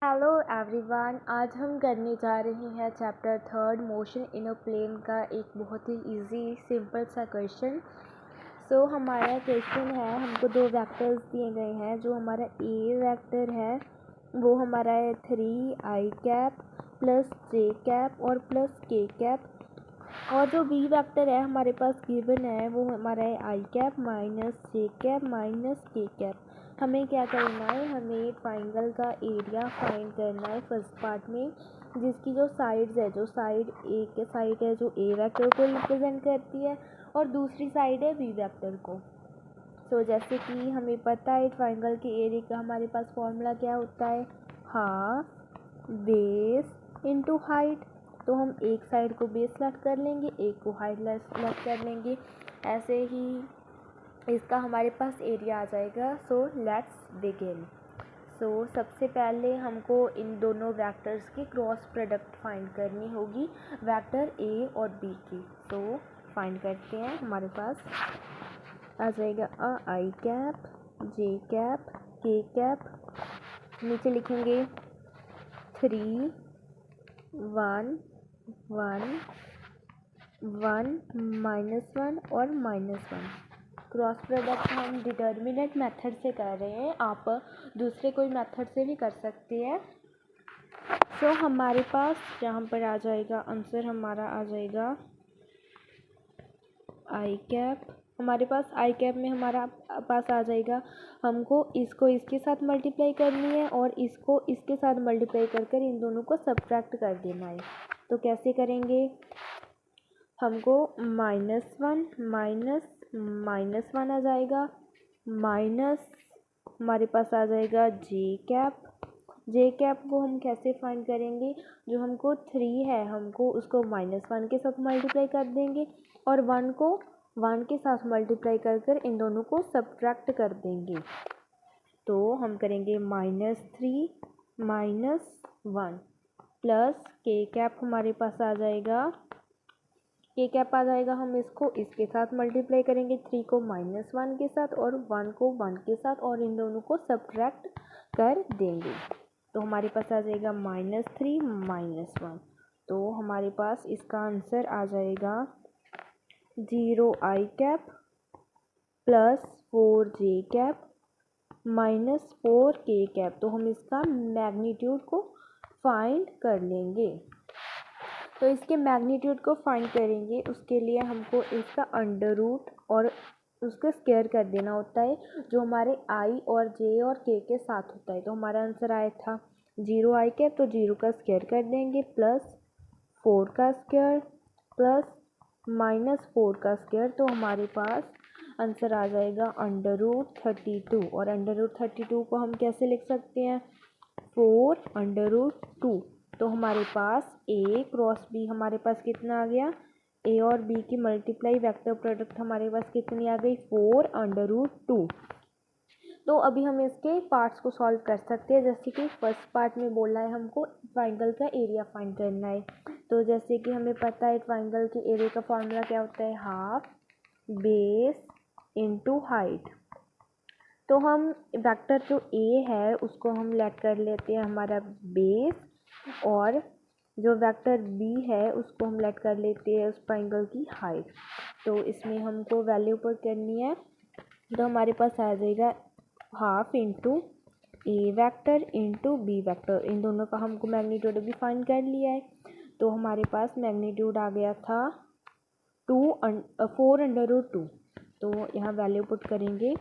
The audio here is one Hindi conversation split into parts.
हेलो एवरीवन, आज हम करने जा रहे हैं chapter third motion in a plane का एक बहुत ही इजी सिंपल सा क्वेश्चन। हमारा क्वेश्चन है, हमको दो वेक्टर्स दिए गए हैं। जो हमारा ए वेक्टर है वो हमारा है 3i कैप प्लस जे कैप और प्लस के कैप, और जो बी वेक्टर है हमारे पास गिवन है वो हमारा है आई कैप माइनस जे कैप माइनस के कैप। हमें क्या करना है, हमें ट्राइंगल का एरिया फाइंड करना है फर्स्ट पार्ट में, जिसकी जो साइड्स है, जो साइड ए के साइड है जो ए वेक्टर को रिप्रेजेंट करती है और दूसरी साइड है बी वेक्टर को। जैसे कि हमें पता है ट्राइंगल के एरिया का हमारे पास फॉर्मूला क्या होता है, हाफ बेस इनटू हाइट। तो हम एक साइड को बेस लेफ्ट कर लेंगे, एक को हाइट लेफ्ट कर लेंगे, ऐसे ही इसका हमारे पास एरिया आ जाएगा। Let's begin. सबसे पहले हमको इन दोनों वेक्टर्स की क्रॉस प्रोडक्ट फाइंड करनी होगी, वेक्टर ए और बी की। फाइंड करते हैं। हमारे पास आ जाएगा आई कैप जे कैप के कैप, नीचे लिखेंगे 3 1 1 1 -1 और -1। क्रॉस प्रोडक्ट हम डिटर्मिनेंट मेथड से कर रहे हैं, आप दूसरे कोई मेथड से भी कर सकते हैं। हमारे पास यहाँ पर आ जाएगा आंसर, हमारा आ जाएगा आई कैप। हमारे पास आई कैप में हमारा पास आ जाएगा, हमको इसको इसके साथ मल्टीप्लाई करनी है और इसको इसके साथ मल्टीप्लाई कर इन दोनों को सब्ट्रैक्ट कर देना है। तो कैसे करेंगे, हमको -1 आ जाएगा, माइनस हमारे पास आ जाएगा जे कैप को हम कैसे फाइंड करेंगे, जो हमको 3 है हमको उसको -1 के साथ मल्टीप्लाई कर देंगे और 1 को 1 के साथ मल्टीप्लाई कर इन दोनों को सब्ट्रैक्ट कर देंगे। तो हम करेंगे -3 -1 प्लस के कैप हमारे पास आ जाएगा, के कैप आ जाएगा, हम इसको इसके साथ मल्टीप्लाई करेंगे, 3 को -1 के साथ और 1 को 1 के साथ और इन दोनों को सब्ट्रैक्ट कर देंगे। तो हमारे पास आ जाएगा -3 -1। तो हमारे पास इसका आंसर आ जाएगा 0 आई कैप प्लस 4 जे कैप -4 के कैप। तो हम इसका मैग्नीट्यूड को फाइंड कर लेंगे। तो इसके मैग्नीट्यूड को फाइंड करेंगे, उसके लिए हमको इसका अंडर रूट और उसका स्क्वायर कर देना होता है, जो हमारे आई और जे और के साथ होता है। तो हमारा आंसर आया था 0 आई कैप, तो 0 का स्क्वायर कर देंगे प्लस 4 का स्क्वायर प्लस -4 का स्क्वायर। तो हमारे पास आंसर आ जाएगा अंडर रूट 32, और अंडर रूट 32 को हम कैसे लिख सकते हैं, 4 अंडर रूट 2। तो हमारे पास ए क्रॉस बी हमारे पास कितना आ गया, ए और बी की मल्टीप्लाई वेक्टर प्रोडक्ट हमारे पास कितनी आ गई, 4 अंडर रूट 2। तो अभी हम इसके पार्ट्स को सॉल्व कर सकते हैं। जैसे कि फर्स्ट पार्ट में बोला है हमको ट्राइंगल का एरिया फाइंड करना है। तो जैसे कि हमें पता है ट्राइंगल के एरिया का फॉर्मूला क्या होता है, हाफ बेस इनटू हाइट। तो हम वेक्टर जो ए है उसको हम लेट कर लेते हैं हमारा बेस, और जो वेक्टर बी है उसको हम लेट कर लेते हैं उस ट्राइंगल की हाइट। तो इसमें हमको वैल्यू पुट करनी है। तो हमारे पास आ जाएगा हाफ इंटू ए वेक्टर इंटू बी वेक्टर, इन दोनों का हमको मैग्नीट्यूड भी फाइंड कर लिया है। तो हमारे पास मैग्नीट्यूड आ गया था 4 अंडर रूट 2। तो यहाँ वैल्यू पुट करेंगे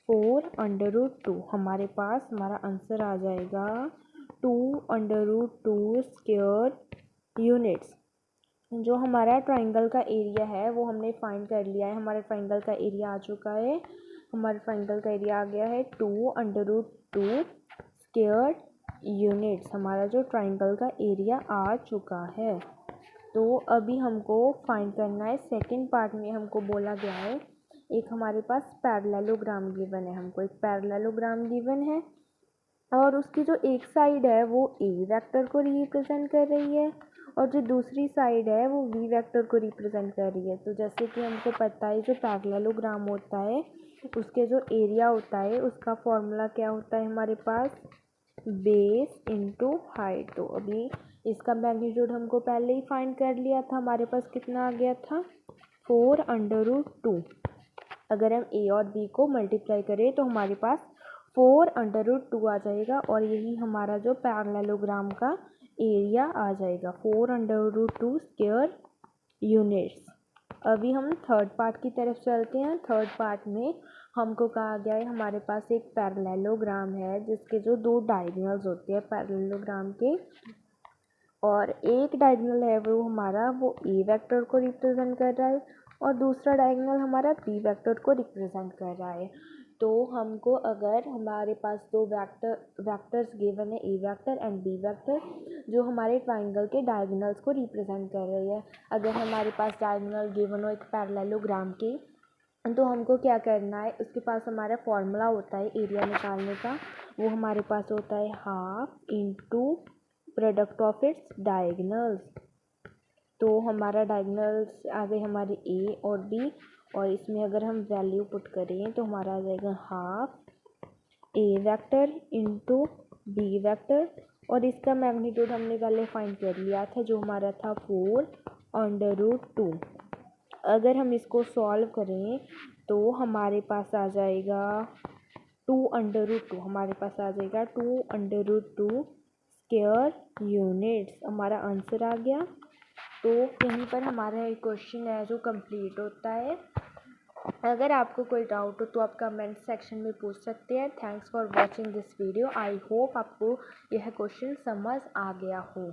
4 अंडर रूट 2, हमारे पास हमारा आंसर आ जाएगा 2 अंडर रूट 2 स्क्वायर यूनिट्स। जो हमारा ट्राइंगल का एरिया है वो हमने फाइंड कर लिया है, हमारे ट्राइंगल का एरिया आ चुका है, हमारे ट्राइंगल का एरिया आ गया है 2 अंडर रूट 2 स्क्वायर यूनिट्स। हमारा जो ट्राइंगल का एरिया आ चुका है। तो अभी हमको फाइंड करना है सेकंड पार्ट में, हमको बोला गया है एक हमारे पास पैरेललोग्राम गिवन है, हमको एक पैरेललोग्राम गिवन है और उसकी जो एक साइड है वो ए वेक्टर को रिप्रेजेंट कर रही है और जो दूसरी साइड है वो वी वेक्टर को रिप्रेजेंट कर रही है। तो जैसे कि हमको पता है जो पैरेललोग्राम होता है उसके जो एरिया होता है उसका फॉर्मूला क्या होता है हमारे पास, बेस इंटू हाइट। तो अभी इसका मैग्नीट्यूड हमको पहले ही फाइंड कर लिया था, हमारे पास कितना आ गया था 4√2। अगर हम a और b को मल्टीप्लाई करें तो हमारे पास 4√2 आ जाएगा और यही हमारा जो पैरेललोग्राम का एरिया आ जाएगा 4√2 स्क्वायर यूनिट्स। अभी हम थर्ड पार्ट की तरफ चलते हैं। थर्ड पार्ट में हमको कहा गया है हमारे पास एक पैरेललोग्राम है जिसके जो दो डायगोनल्स होते हैं पैरेललोग्राम के, और एक डायगोनल है वो ए वेक्टर को रिप्रेजेंट कर रहा है और दूसरा डायगोनल हमारा बी वेक्टर को रिप्रेजेंट कर रहा है। तो हमको अगर हमारे पास दो वेक्टर्स गिवन है ए वेक्टर एंड बी वेक्टर जो हमारे ट्राइंगल के डायगोनल्स को रिप्रेजेंट कर रही है, अगर हमारे पास डायगोनल गिवन हो एक पैरेललोग्राम के तो हमको क्या करना है, उसके पास हमारा फॉर्मूला होता है एरिया निकालने का, वो हमारे पास होता है half into product of its diagonals. तो हमारा डायगोनल्स आ गए हमारे ए और बी और इसमें अगर हम वैल्यू पुट करें तो हमारा आ जाएगा हाफ ए वेक्टर इंटू बी वेक्टर और इसका मैग्नीट्यूड हमने पहले फाइंड कर लिया था जो हमारा था 4√2। अगर हम इसको सॉल्व करें तो हमारे पास आ जाएगा 2√2, हमारे पास आ जाएगा 2√2 स्क्वायर यूनिट्स, हमारा आंसर आ गया। तो यहीं पर हमारा एक क्वेश्चन है जो कंप्लीट होता है। अगर आपको कोई डाउट हो तो आप कमेंट सेक्शन में पूछ सकते हैं। Thanks for watching this video. I hope आपको यह क्वेश्चन समझ आ गया हो।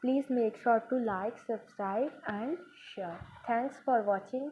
Please make sure to like, subscribe and share. Thanks for watching.